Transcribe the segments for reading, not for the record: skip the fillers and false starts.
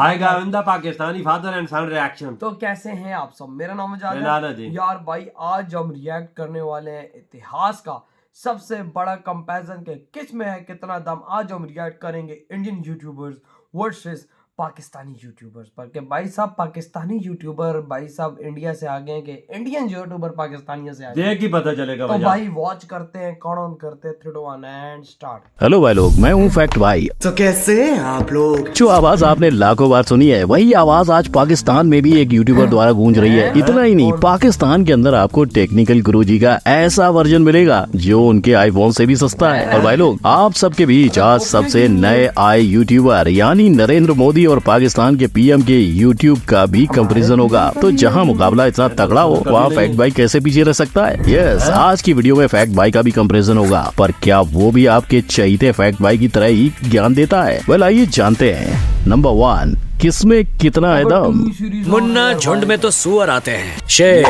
आएगा आइंदा Pakistani father and son reaction. तो कैसे हैं आप सब? मेरा नाम है नाना जी। यार भाई आज हम रिएक्ट करने वाले हैं इतिहास का सबसे बड़ा कंपैरिजन के किस में है कितना दम। आज हम रिएक्ट करेंगे Indian YouTubers versus Pakistani YouTubers पर के भाई साहब पाकिस्तानी यूट्यूबर भाई साहब इंडिया से आगे हैं कि इंडियन यूट्यूबर पाकिस्तानियों से आगे, देख ही पता चलेगा। तो भाई वॉच करते हैं कौन ऑन करते हैं 3 2 1 एंड स्टार्ट। हेलो भाई लोग, मैं हूँ फैक्ट भाई। तो कैसे हैं आप लोग? जो आवाज आपने लाखों बार सुनी है वही आवाज आज पाकिस्तान में भी एक यूट्यूबर द्वारा गूंज रही है। इतना ही नहीं, पाकिस्तान के अंदर आपको टेक्निकल गुरुजी का ऐसा वर्जन मिलेगा जो उनके आईफोन से भी सस्ता है। और भाई लोग, आप सबके बीच आज सबसे नए आए यूट्यूबर यानी नरेंद्र मोदी और पाकिस्तान के पीएम के यूट्यूब का भी कंपैरिजन होगा। तो जहां मुकाबला इतना तगड़ा हो वहाँ फैक्ट भाई कैसे पीछे रह सकता है। यस, आज की वीडियो में फैक्ट भाई का भी कंपैरिजन होगा, पर क्या वो भी आपके चहीते फैक्ट भाई की तरह ही ज्ञान देता है? वेल आइए जानते हैं। नंबर 1, किसमें कितना है दम। मुन्ना झुंड में तो सुअर आते हैं, शेर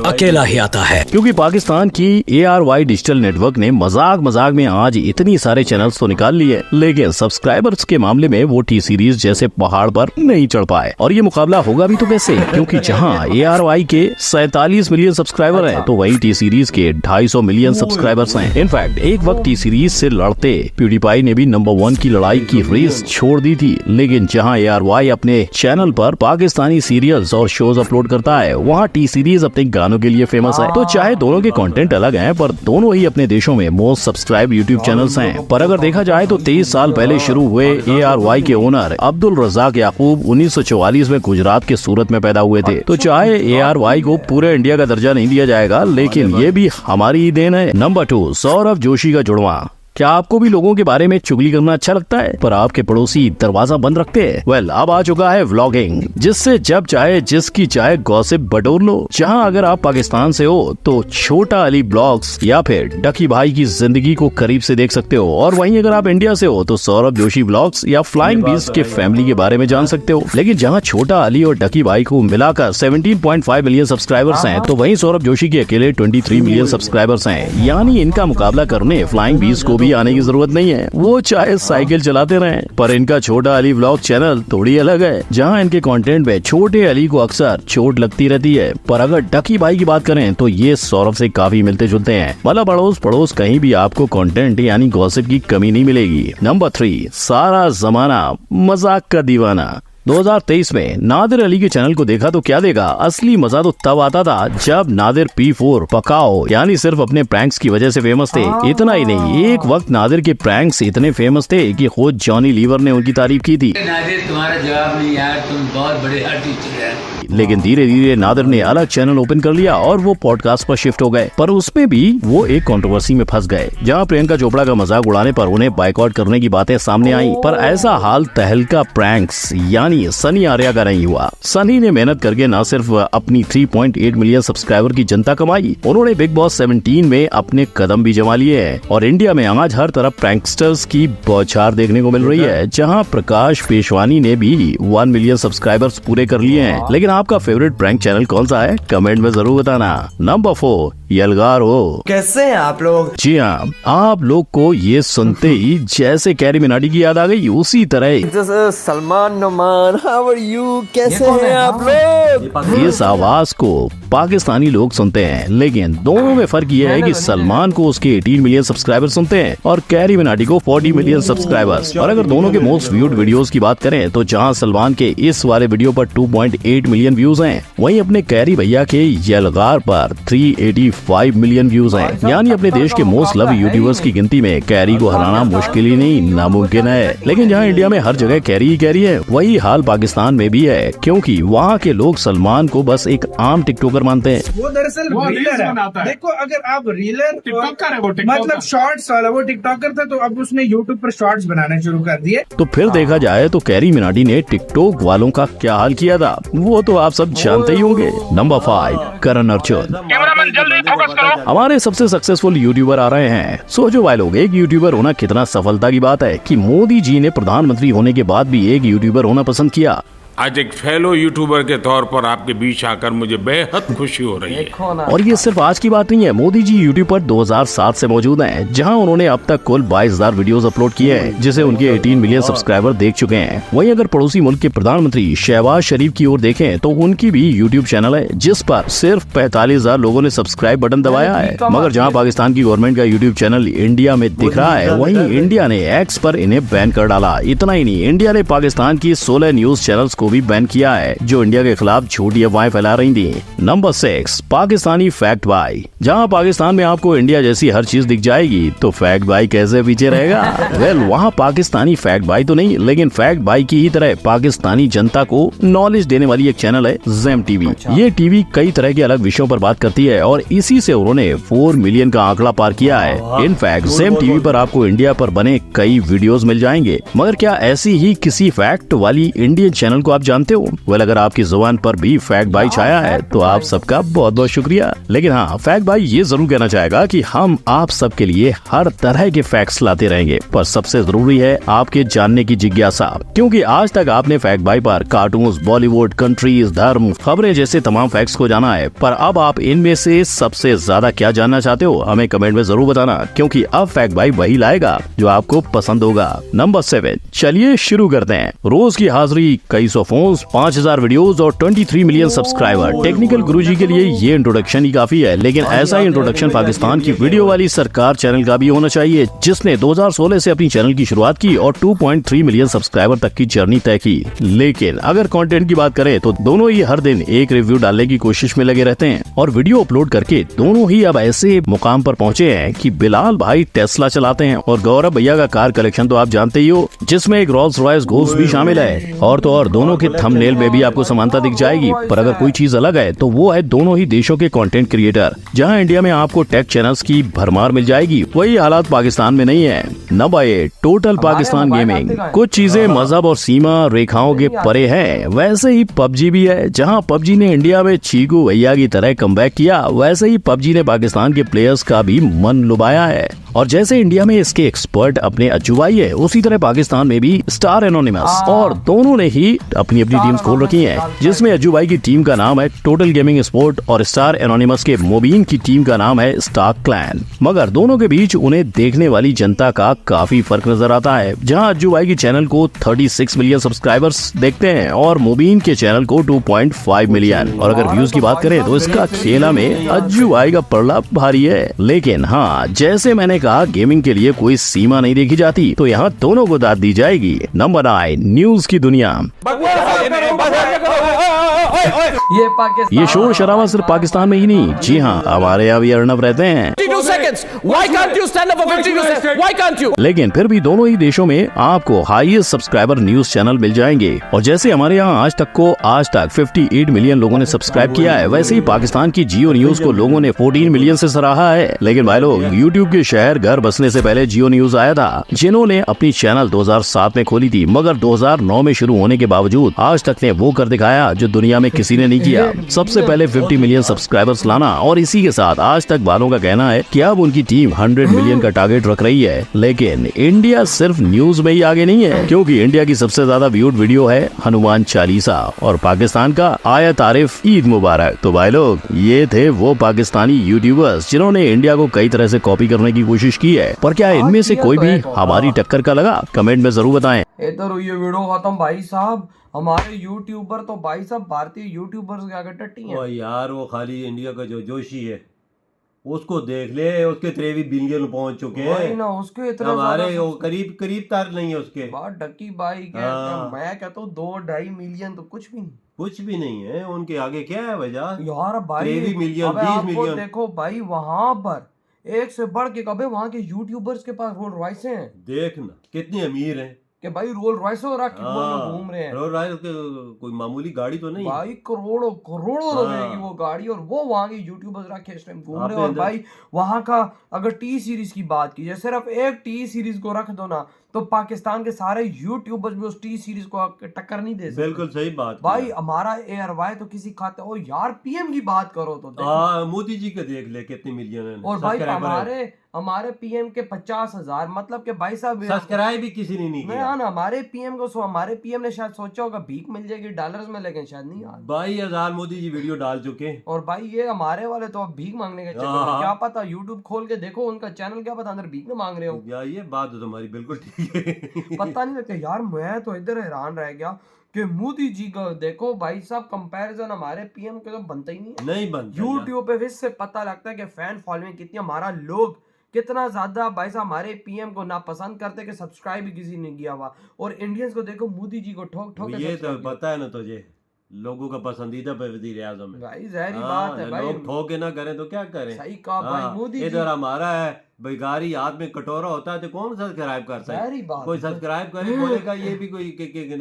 अकेला ही आता है। क्योंकि पाकिस्तान की ARY डिजिटल नेटवर्क ने मजाक मजाक में आज इतनी सारे चैनल्स तो निकाल लिए, लेकिन सब्सक्राइबर्स के मामले में वो टी सीरीज जैसे पहाड़ पर नहीं चढ़ पाए। और ये मुकाबला होगा भी तो कैसे, क्योंकि जहां ARY के 47 मिलियन सब्सक्राइबर हैं, तो वही टी सीरीज के 250 मिलियन सब्सक्राइबर्स हैं। इनफैक्ट एक वक्त टी सीरीज से लड़ते प्यूडीपाई ने भी नंबर 1 की लड़ाई की रेस छोड़ दी थी, लेकिन जहां ARY अपने चैनल पर पाकिस्तानी सीरियल्स और शोज अपलोड करता है, वहाँ टी सीरीज अपने गानों के लिए फेमस है। तो चाहे दोनों के कंटेंट अलग हैं, पर दोनों ही अपने देशों में मोस्ट सब्सक्राइब यूट्यूब चैनल्स हैं। पर अगर देखा जाए तो 23 साल पहले शुरू हुए ARY के ओनर अब्दुल रज़ाक याकूब 1944 में गुजरात के सूरत में पैदा हुए थे। तो चाहे ARY को पूरे इंडिया का दर्जा नहीं दिया जाएगा, लेकिन ये भी हमारी ही देन है। नंबर 2, सौरभ जोशी का जुड़वा। क्या आपको भी लोगों के बारे में चुगली करना अच्छा लगता है, पर आपके पड़ोसी दरवाजा बंद रखते हैं? वेल, अब आ चुका है व्लॉगिंग, जिससे जब चाहे जिसकी चाहे गॉसिप बटोर लो। जहां अगर आप पाकिस्तान से हो तो छोटा अली ब्लॉग्स या फिर डकी भाई की जिंदगी को करीब से देख सकते हो, और वहीं अगर आप इंडिया से हो तो सौरभ जोशी ब्लॉग्स या फ्लाइंग बीस्ट के फैमिली के बारे में जान सकते हो। लेकिन जहाँ छोटा अली और डकी भाई को मिलाकर 17.5 मिलियन सब्सक्राइबर्स हैं, तो वहीं सौरभ जोशी के अकेले 23 मिलियन सब्सक्राइबर्स हैं। यानी इनका मुकाबला करने फ्लाइंग बीस्ट को भी आने की जरूरत नहीं है, वो चाहे साइकिल चलाते रहें। पर इनका छोटा अली व्लॉग चैनल थोड़ी अलग है, जहां इनके कंटेंट में छोटे अली को अक्सर चोट लगती रहती है। पर अगर डकी भाई की बात करें तो ये सौरभ से काफी मिलते जुलते हैं। मतलब अड़ोस पड़ोस कहीं भी आपको कंटेंट यानी गॉसिप की कमी नहीं मिलेगी। नंबर 3, सारा जमाना मजाक का दीवाना। 2023 में नादिर अली के चैनल को देखा तो क्या देखा, असली मजा तो तब आता था जब नादिर P4 पकाओ यानी सिर्फ अपने प्रैंक्स की वजह से फेमस थे। इतना ही नहीं, एक वक्त नादिर के प्रैंक्स इतने फेमस थे कि खुद जॉनी लीवर ने उनकी तारीफ की थी। नादिर, तुम्हारा जवाब नहीं यार, तुम बहुत बड़े आर्टिस्ट हैं। लेकिन धीरे धीरे नादिर ने अलग चैनल ओपन कर लिया और वो पॉडकास्ट पर शिफ्ट हो गए। पर उसमें भी वो एक कंट्रोवर्सी में फंस गए, जहां प्रियंका चोपड़ा का मजाक उड़ाने पर उन्हें बाइकआउट करने की बातें सामने आई। पर ऐसा हाल तहलका प्रैंक्स यानी सनी आर्या का नहीं हुआ। सनी ने मेहनत करके न सिर्फ अपनी 3.8 मिलियन सब्सक्राइबर की जनता कमाई, उन्होंने बिग बॉस 17 में अपने कदम भी जमा लिए हैं। और इंडिया में आज हर तरफ प्रैंकस्टर्स की बौछार देखने को मिल रही है, जहां प्रकाश पेशवानी ने भी 1 मिलियन सब्सक्राइबर्स पूरे कर लिए हैं। लेकिन आपका फेवरेट प्रैंक चैनल कौन सा है, कमेंट में जरूर बताना। नंबर 4, यलगार हो। कैसे हैं आप लोग? जी हाँ, आप लोग को ये सुनते ही जैसे कैरी मिनाटी की याद आ गई, उसी तरह Salman Numan, how are you? कैसे हैं आप लोग? इस आवाज को पाकिस्तानी लोग सुनते हैं, लेकिन दोनों में फर्क ये है कि सलमान को उसके 18 मिलियन सब्सक्राइबर सुनते हैं और कैरी मिनाटी को 40 मिलियन सब्सक्राइबर्स। और अगर दोनों के मोस्ट व्यूड वीडियोस की बात करें तो जहां सलमान के इस वाले वीडियो पर 2.8 मिलियन व्यूज हैं, वहीं अपने कैरी भैया के यलगार पर 385 मिलियन व्यूज हैं। यानी अपने देश के मोस्ट लव यूट्यूबर्स की गिनती में कैरी को हराना मुश्किल ही नहीं, नामुमकिन है। लेकिन जहां इंडिया में हर जगह कैरी ही कैरी है, वही हाल पाकिस्तान में भी है, क्योंकि वहाँ के लोग सलमान को बस एक आम टिकटॉकर मानते हैं। वो दरअसल रीलर है। देखो, अगर आप रीलर टिकटॉकर है, वो मतलब शॉर्ट्स वाला, वो टिकटॉकर था तो अब उसने यूट्यूब पर शॉर्ट्स बनाने शुरू कर दिए। तो फिर देखा जाए तो कैरी मिनाटी ने टिकटॉक वालों का क्या हाल किया था, वो तो आप सब जानते ही होंगे। नंबर 5, करण अर्जुन। हमारे सबसे सक्सेसफुल यूट्यूबर आ रहे हैं। सोचो भाई लोग, एक यूट्यूबर होना कितना सफलता की बात है कि मोदी जी ने प्रधानमंत्री होने के बाद भी एक यूट्यूबर होना पसंद किया। आज एक फेलो यूट्यूबर के तौर पर आपके बीच आकर मुझे बेहद खुशी हो रही है। देखो ना। और ये सिर्फ आज की बात नहीं है, मोदी जी यूट्यूब पर 2007 से मौजूद हैं, जहां उन्होंने अब तक कुल 22,000 वीडियोस अपलोड किए हैं, जिसे उनके 18 मिलियन सब्सक्राइबर देख चुके हैं। वहीं अगर पड़ोसी मुल्क के प्रधानमंत्री शहबाज शरीफ की ओर देखें तो उनकी भी यूट्यूब चैनल है, जिस पर सिर्फ 45,000 लोगों ने सब्सक्राइब बटन दबाया है। मगर जहाँ पाकिस्तान की गवर्नमेंट का यूट्यूब चैनल इंडिया में दिख रहा है, वहीं इंडिया ने एक्स पर इन्हें बैन कर डाला। इतना ही नहीं, इंडिया ने पाकिस्तान की 16 न्यूज चैनल्स को भी बैन किया है, जो इंडिया के खिलाफ झूठी अफवाहें फैला रही थी। Number 6, Pakistani fact by. जहां पाकिस्तान में आपको इंडिया जैसी हर चीज दिख जाएगी, तो फैक्ट बाई कैसे पीछे रहेगा? वहां पाकिस्तानी फैक्ट बाई तो नहीं, लेकिन फैक्ट बाई की ही तरह पाकिस्तानी जनता को नॉलेज देने वाली एक चैनल है ज़ेम टीवी। ये टीवी कई तरह के अलग विषयों पर बात करती है और इसी से उन्होंने 4 मिलियन का आंकड़ा पार किया है। इनफैक्ट ज़ेम टीवी पर आपको इंडिया पर बने कई वीडियोस मिल जाएंगे। मगर क्या ऐसी ही किसी फैक्ट वाली इंडियन चैनल को आप जानते हो? अगर आपकी जुबान पर भी फैक्ट बाई छाया है तो आप सबका बहुत बहुत शुक्रिया। लेकिन हाँ, फैक्ट बाई ये जरूर कहना चाहेगा कि हम आप सबके लिए हर तरह के फैक्ट्स लाते रहेंगे, पर सबसे जरूरी है आपके जानने की जिज्ञासा। क्योंकि आज तक आपने फैक्ट बाई पर कार्टून्स, बॉलीवुड, कंट्रीज, धर्म, खबरें जैसे तमाम फैक्ट्स को जाना है, पर अब आप इनमें से सबसे ज्यादा क्या जानना चाहते हो, हमें कमेंट में जरूर बताना, क्योंकि अब फैक्ट बाई वही लाएगा जो आपको पसंद होगा। नंबर 7, चलिए शुरू करते हैं। रोज की हाजिरी, कई सौ फोन, 5,000 वीडियोस और 23 मिलियन सब्सक्राइबर। टेक्निकल गुरुजी के लिए ये इंट्रोडक्शन ही काफी है, लेकिन ऐसा ही इंट्रोडक्शन पाकिस्तान की वीडियो वाली सरकार चैनल का भी होना चाहिए, जिसने 2016 से अपनी चैनल की शुरुआत की और 2.3 मिलियन सब्सक्राइबर तक की जर्नी तय की। लेकिन अगर कंटेंट की बात करें तो दोनों ही हर दिन एक रिव्यू डालने की कोशिश में लगे रहते हैं और वीडियो अपलोड करके दोनों ही अब ऐसे मुकाम पर पहुंचे हैं कि बिलाल भाई टेस्ला चलाते हैं और गौरव भैया का कार कलेक्शन तो आप जानते ही हो, जिसमें एक रोल्स रॉयस घोस्ट भी शामिल है। और तो और दोनों के थंबनेल में भी आपको समानता दिख जाएगी। पर अगर कोई चीज अलग है तो वो है दोनों ही देशों के कंटेंट क्रिएटर। जहां इंडिया में आपको टेक चैनल्स की भरमार मिल जाएगी, वही हालात पाकिस्तान में नहीं है। Number 8, total Pakistan gaming. कुछ चीजें मजहब और सीमा रेखाओं के परे हैं, वैसे ही पबजी भी है। जहां पबजी ने इंडिया में चीकू भैया की तरह कमबैक किया, वैसे ही पबजी ने पाकिस्तान के प्लेयर्स का भी मन लुभाया है। और जैसे इंडिया में इसके एक्सपर्ट अपने अज्जुबाई है, उसी तरह पाकिस्तान में भी स्टार एनोनिमस, और दोनों ने ही अपनी अपनी टीम्स खोल रखी हैं, जिसमें अज्जुबाई की टीम का नाम है टोटल गेमिंग स्पोर्ट और स्टार एनोनिमस के मोबीन की टीम का नाम है स्टार क्लैन। मगर दोनों के बीच उन्हें देखने वाली जनता का काफी फर्क नजर आता है। जहां अज्जुबाई की चैनल को 36 मिलियन सब्सक्राइबर्स देखते हैं और मोबीन के चैनल को 2.5 मिलियन। और अगर व्यूज की बात करें तो इसका खेला में अज्जुबाई का पलड़ा भारी है। लेकिन हाँ, जैसे मैंने कहा, गेमिंग के लिए कोई सीमा नहीं देखी जाती, तो यहाँ दोनों को दाद दी जाएगी। नंबर 9, न्यूज की दुनिया। ये शोर शराबा सिर्फ पाकिस्तान में ही नहीं, जी हाँ, हमारे यहाँ भी अर्नब रहते हैं। लेकिन फिर भी दोनों ही देशों में आपको हाईएस्ट सब्सक्राइबर न्यूज चैनल मिल जाएंगे। और जैसे हमारे यहाँ आज तक 58 मिलियन लोगों ने सब्सक्राइब किया है, वैसे ही पाकिस्तान की जियो न्यूज को लोगों ने 14 मिलियन से सराहा है। लेकिन भाई लोग, यूट्यूब के शहर घर बसने से पहले जियो न्यूज आया था, जिन्होंने अपनी चैनल 2007 में खोली थी, मगर 2009 में शुरू होने के बावजूद आज तक ने वो कर दिखाया जो दुनिया में किसी ने नहीं किया। सबसे पहले 50 मिलियन सब्सक्राइबर्स लाना, और इसी के साथ आज तक वालों का कहना है कि अब उनकी टीम 100 मिलियन का टारगेट रख रही है। लेकिन इंडिया सिर्फ न्यूज में ही आगे नहीं है, क्योंकि इंडिया की सबसे ज्यादा व्यूड वीडियो है हनुमान चालीसा और पाकिस्तान का आया तारीफ ईद मुबारक। तो भाई लोग, ये थे वो पाकिस्तानी यूट्यूबर्स जिन्होंने इंडिया को कई तरह से कॉपी करने की कोशिश की है, पर क्या इनमें से कोई भी हमारी टक्कर का लगा? कमेंट में जरूर बताएं। इधर ये वीडियो खत्म भाई साहब। हमारे यूट्यूबर तो भाई साहब भारतीय यूट्यूबर्स के आगे टट्टी हैं। ओ यार, वो खाली इंडिया का जो जोशी है उसको देख ले, उसके 23 बिलियन पहुंच चुके हैं ना, उसके इतना हमारे वो करीब तार नहीं है उसके। बात ढक्की भाई के मैं कहता हूँ 2-2.5 मिलियन तो कुछ भी नहीं है उनके आगे। क्या है वजह यार भाई? 23 मिलियन 20 मिलियन देखो भाई, वहाँ पर एक से बढ़ के कभी वहाँ के यूट्यूबर्स के पास रोल रॉयस हैं। देखना कितने अमीर हैं कि भाई रोल रॉयस हो रहा घूम रहे हैं। रोल रॉयस कोई मामूली गाड़ी तो नहीं भाई, करोड़ों रहेगी वो गाड़ी, और वो वहाँ के यूट्यूबर्स रखे इस टाइम घूम रहे हैं। और भाई वहाँ का अगर टी सीरीज की बात की जाए, सिर्फ एक टी सीरीज को रख दो ना, तो पाकिस्तान के सारे यूट्यूबर्स भी उस टी सीरीज को टक्कर नहीं दे सकते। बिल्कुल सही बात भाई। हमारा ARY तो किसी खाते, और यार PM की बात करो तो मोदी जी का देख ले कितने मिलियन है। और भाई हमारे पीएम के 50,000, मतलब कि भाई साहब सब्सक्राइब भी किसी ने नहीं मैं किया। ना हमारे पीएम को हमारे पीएम ने शायद सोचा होगा भीख मिल जाएगी डॉलर्स में, लेकिन शायद नहीं यार। 22,000 मोदी जी वीडियो डाल चुके। और भाई ये हमारे वाले तो अब भीख मांगने के चक्कर में, हाँ। क्या पता यूट्यूब खोल के देखो उनका चैनल, क्या पता अंदर भीख ना मांग रहे हो। या ये बात तो तुम्हारी बिल्कुल ठीक है। पता नहीं लगता यार, मैं तो इधर हैरान रह गया कि मोदी जी का देखो भाई साहब कंपैरिजन हमारे पीएम के तो बनता ही नहीं है। नहीं बनता। यूट्यूब पे इससे पता लगता है कि फैन फॉलोइंग कितनी, हमारा लोग कितना ज्यादा भाई साहब हमारे पीएम को ना पसंद करते कि सब्सक्राइब भी किसी ने किया हुआ, और इंडियंस को देखो मोदी जी को ठोक ठोक के ये तो subscribe किया। पता है ना तुझे, लोगों का पसंदीदा वजीर आजम है भाई जहरी हाँ, बात है भाई। लोग ठोके ना करें तो क्या करें। सही कहा भाई हाँ, मोदी जी। इधर हमारा है बेगारी हाथ में कटोरा होता है तो कौन सब्सक्राइब कर सकता जहरी है। बात कोई है। सब्सक्राइब करे बोलेगा ये भी कोई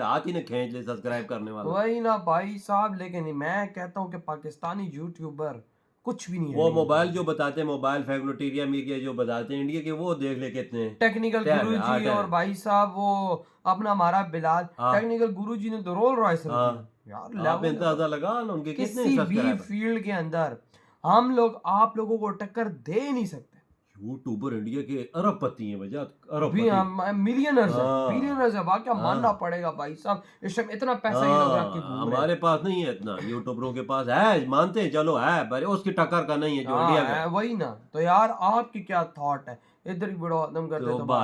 हाथ ही ना खींच ले सब्सक्राइब करने वाला। वही ना भाई साहब, लेकिन मैं कहता हूँ कि पाकिस्तानी यूट्यूबर कुछ भी नहीं है। वो मोबाइल जो बताते हैं, मोबाइल फैक्लोटीरिया मीडिया जो बताते हैं इंडिया के, वो देख ले कितने हैं। टेक्निकल क्या है? गुरुजी आठ है। और भाई साहब वो अपना हमारा बिलाल, हाँ। टेक्निकल गुरुजी ने तो रोल रॉयस हाँ। रखी यार। आप level अंदाजा लगा ना उनके कितने किसी भी सब्सक्राइबर। फील्ड के अंदर हम लोग आप लोगों को टक्कर दे ही नहीं सकते। यूट्यूबर इंडिया के अरबपति हैं वजह, भी अरबपति। हम मिलियनर्स है, हाँ। बिलियनर्स है, वाकई हाँ। मानना पड़ेगा भाई साहब, इस टाइम इतना पैसा ये लोग रख के घूम रहे हैं। हमारे पास नहीं है इतना, यूट्यूबरों के पास है, मानते हैं चलो है, पर उसकी टक्कर का नहीं है जो हाँ, इंडिया का। है, वही ना। तो यार आपकी क्या थॉट है, इधर ही बड़ा खत्म करते तो तो बात